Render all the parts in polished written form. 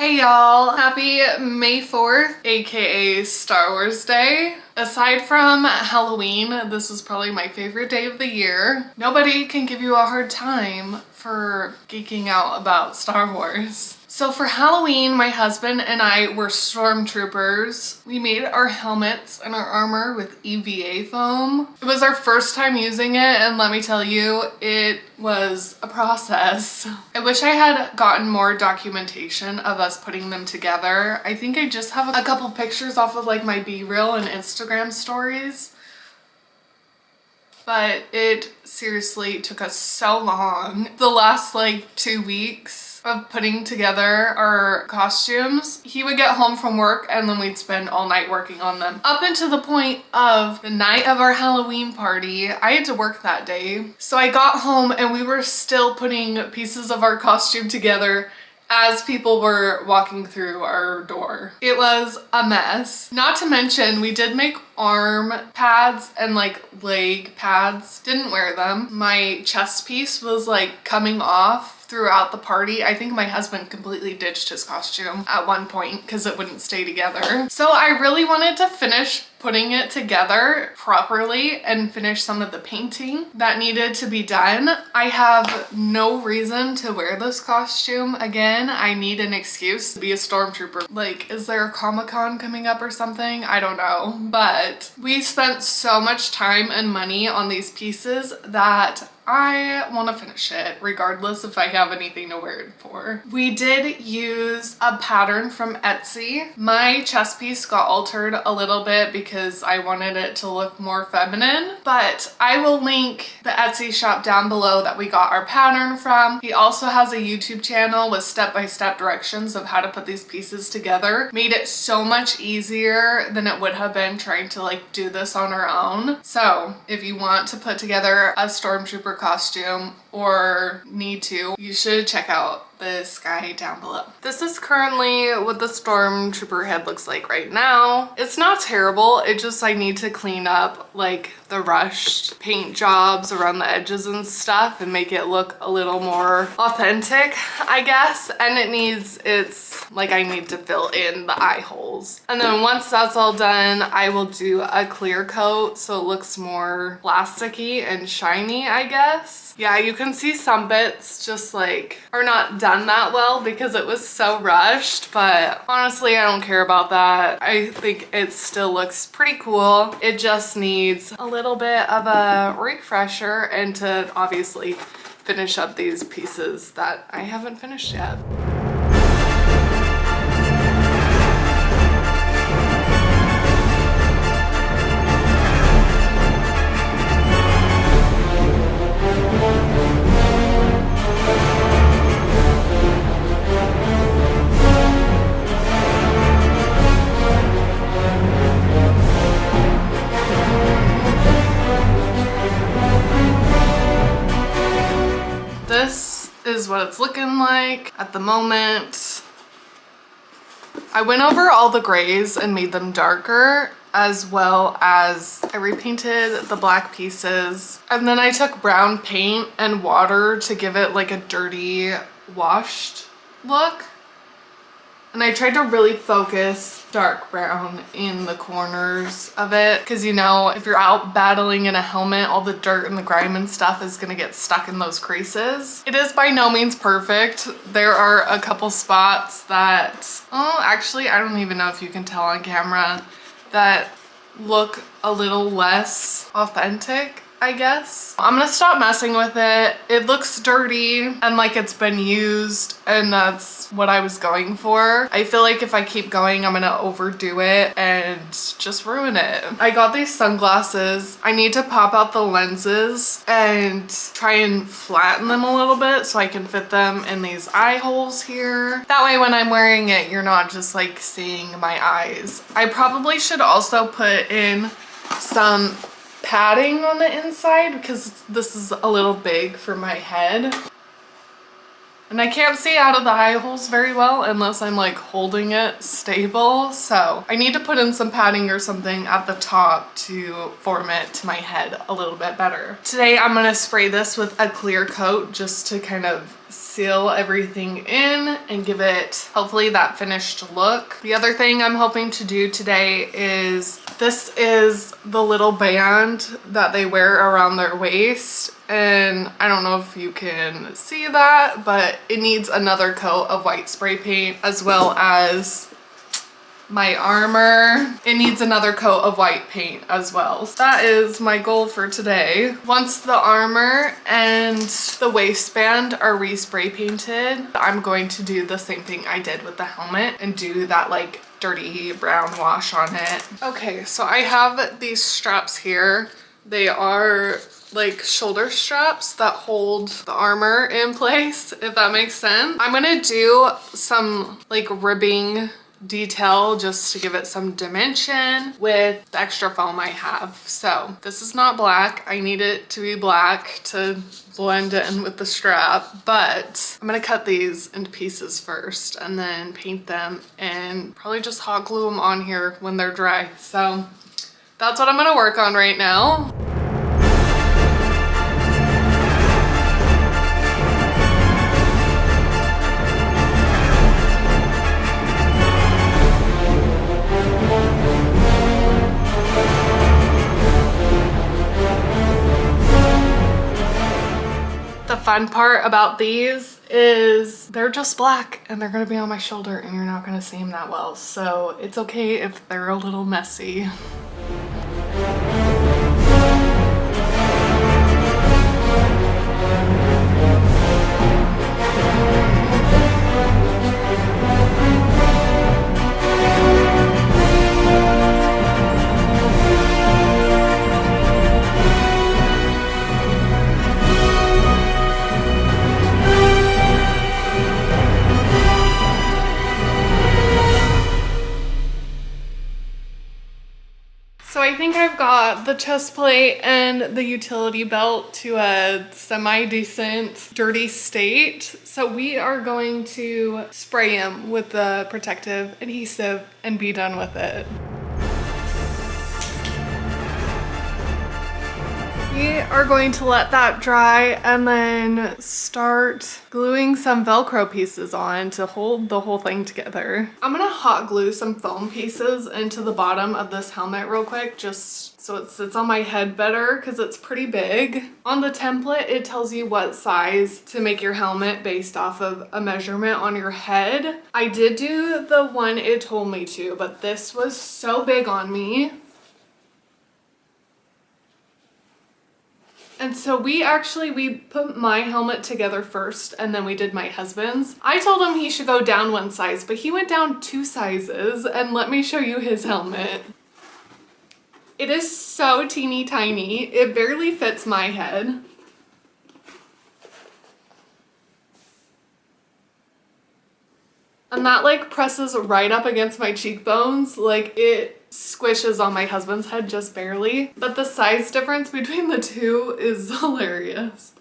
Hey y'all, happy May 4th, aka Star Wars Day. Aside from Halloween, this is probably my favorite day of the year. Nobody can give you a hard time for geeking out about Star Wars. So for Halloween, my husband and I were Stormtroopers. We made our helmets and our armor with EVA foam. It was our first time using it, and let me tell you, it was a process. I wish I had gotten more documentation of us putting them together. I think I just have a couple pictures off of like my B-reel and Instagram stories. But it seriously took us so long. The last like 2 weeks of putting together our costumes, he would get home from work and then we'd spend all night working on them. Up until the point of the night of our Halloween party, I had to work that day. So I got home and we were still putting pieces of our costume together as people were walking through our door. It was a mess. Not to mention, we did make arm pads and like leg pads. Didn't wear them. My chest piece was like coming off throughout the party. I think my husband completely ditched his costume at one point because it wouldn't stay together. So I really wanted to finish putting it together properly and finish some of the painting that needed to be done. I have no reason to wear this costume again. I need an excuse to be a Stormtrooper. Like, is there a Comic-Con coming up or something? I don't know. But we spent so much time and money on these pieces that I want to finish it regardless if I have anything to wear it for. We did use a pattern from Etsy. My chest piece got altered a little bit because I wanted it to look more feminine, but I will link the Etsy shop down below that we got our pattern from. He also has a YouTube channel with step-by-step directions of how to put these pieces together. Made it so much easier than it would have been trying to like do this on our own. So if you want to put together a Stormtrooper costume or need to, you should check out this guy down below. This is currently what the Stormtrooper head looks like right now. It's not terrible, it just I need to clean up like the rushed paint jobs around the edges and stuff and make it look a little more authentic, I guess. And it needs, it's like I need to fill in the eye holes. And then once that's all done, I will do a clear coat so it looks more plasticky and shiny, I guess. Yeah, you can see some bits just like are not done that well because it was so rushed, but honestly, I don't care about that. I think it still looks pretty cool. It just needs a little bit of a refresher and to obviously finish up these pieces that I haven't finished yet. This is what it's looking like at the moment. I went over all the grays and made them darker, as well as I repainted the black pieces. And then I took brown paint and water to give it like a dirty, washed look. And I tried to really focus dark brown in the corners of it because, you know, if you're out battling in a helmet, all the dirt and the grime and stuff is gonna get stuck in those creases. It is by no means perfect. There are a couple spots that, oh, actually, I don't even know if you can tell on camera, that look a little less authentic, I guess. I'm gonna stop messing with it. It looks dirty and like it's been used, and that's what I was going for. I feel like if I keep going, I'm gonna overdo it and just ruin it. I got these sunglasses. I need to pop out the lenses and try and flatten them a little bit so I can fit them in these eye holes here. That way when I'm wearing it, you're not just like seeing my eyes. I probably should also put in some padding on the inside because this is a little big for my head. And I can't see out of the eye holes very well unless I'm like holding it stable. So I need to put in some padding or something at the top to form it to my head a little bit better. Today I'm gonna spray this with a clear coat just to kind of seal everything in and give it hopefully that finished look. The other thing I'm hoping to do today is, this is the little band that they wear around their waist, and I don't know if you can see that, but it needs another coat of white spray paint, as well as my armor. It needs another coat of white paint as well. So that is my goal for today. Once the armor and the waistband are re-spray painted, I'm going to do the same thing I did with the helmet and do that like dirty brown wash on it. Okay, so I have these straps here. They are like shoulder straps that hold the armor in place, if that makes sense. I'm gonna do some like ribbing detail just to give it some dimension with the extra foam I have. So this is not black. I need it to be black to blend in with the strap, but I'm gonna cut these into pieces first and then paint them and probably just hot glue them on here when they're dry. So that's what I'm gonna work on right now. The fun part about these is they're just black and they're gonna be on my shoulder and you're not gonna see them that well. So it's okay if they're a little messy. So I think I've got the chest plate and the utility belt to a semi-decent dirty state. So we are going to spray them with the protective adhesive and be done with it. We are going to let that dry and then start gluing some Velcro pieces on to hold the whole thing together. I'm gonna hot glue some foam pieces into the bottom of this helmet real quick, just so it sits on my head better because it's pretty big. On the template, it tells you what size to make your helmet based off of a measurement on your head. I did do the one it told me to, but this was so big on me. And so we put my helmet together first and then we did my husband's. I told him he should go down one size, but he went down 2 sizes, and let me show you his helmet. It is so teeny tiny. It barely fits my head. And that like presses right up against my cheekbones. Like it squishes on my husband's head just barely. But the size difference between the two is hilarious.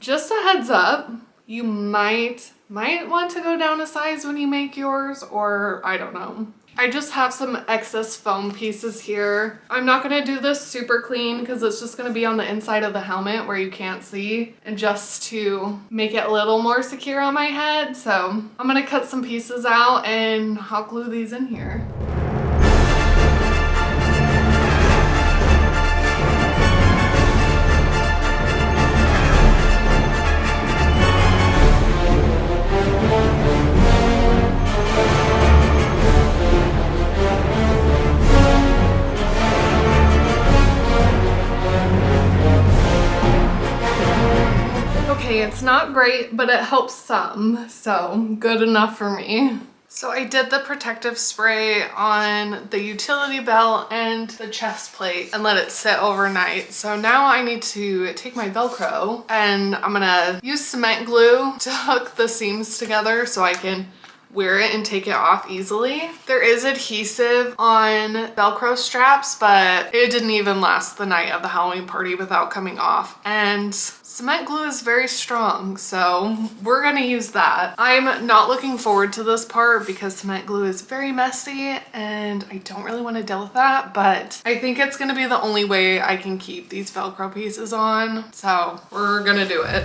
Just a heads up, you might want to go down a size when you make yours, or I don't know. I just have some excess foam pieces here. I'm not gonna do this super clean because it's just gonna be on the inside of the helmet where you can't see, and just to make it a little more secure on my head. So I'm gonna cut some pieces out and hot glue these in here. It's not great, but it helps some, so good enough for me. So I did the protective spray on the utility belt and the chest plate and let it sit overnight. So now I need to take my Velcro and I'm gonna use cement glue to hook the seams together so I can wear it and take it off easily. There is adhesive on Velcro straps, but it didn't even last the night of the Halloween party without coming off. And cement glue is very strong, so we're gonna use that. I'm not looking forward to this part because cement glue is very messy and I don't really want to deal with that, but I think it's gonna be the only way I can keep these Velcro pieces on, so we're gonna do it.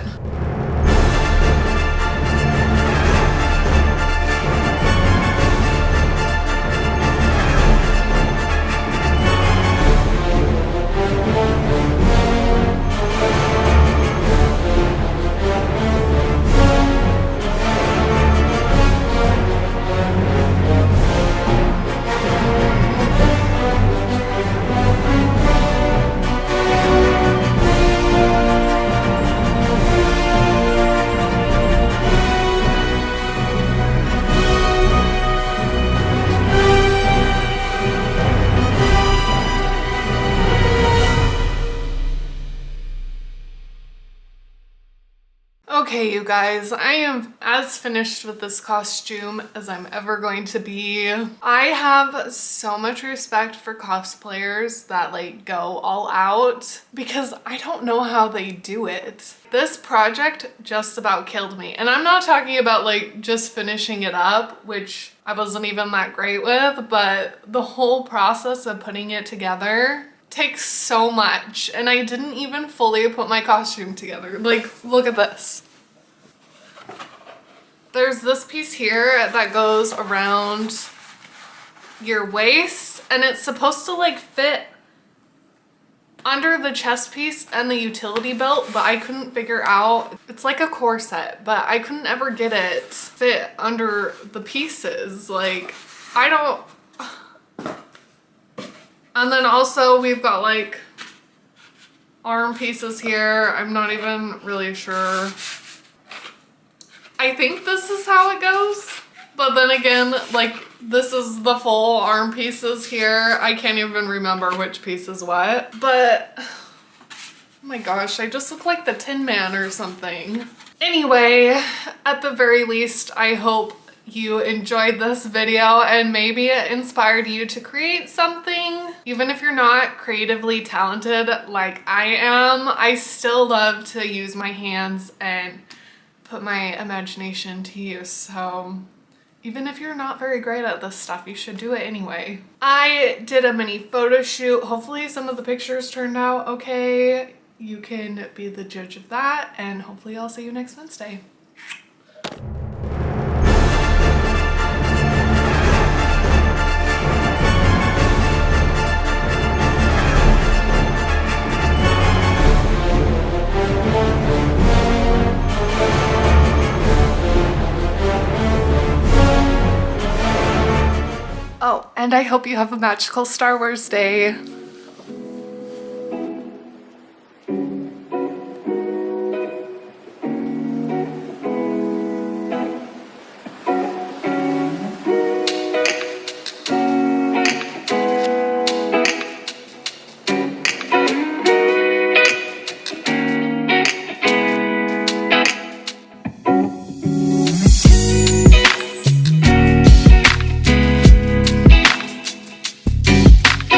Okay, you guys, I am as finished with this costume as I'm ever going to be. I have so much respect for cosplayers that like go all out because I don't know how they do it. This project just about killed me. And I'm not talking about like just finishing it up, which I wasn't even that great with, but the whole process of putting it together takes so much, and I didn't even fully put my costume together. Like, look at this. There's this piece here that goes around your waist, and it's supposed to like fit under the chest piece and the utility belt, but I couldn't figure out. It's like a corset, but I couldn't ever get it fit under the pieces. Like, I don't. And then also we've got like arm pieces here. I'm not even really sure. I think this is how it goes. But then again, like this is the full arm pieces here. I can't even remember which piece is what. But oh my gosh, I just look like the Tin Man or something. Anyway, at the very least, I hope you enjoyed this video and maybe it inspired you to create something. Even if you're not creatively talented like I am, I still love to use my hands and put my imagination to use. So even if you're not very great at this stuff, you should do it anyway. I did a mini photo shoot. Hopefully some of the pictures turned out okay. You can be the judge of that, and hopefully I'll see you next Wednesday. Oh, and I hope you have a magical Star Wars day.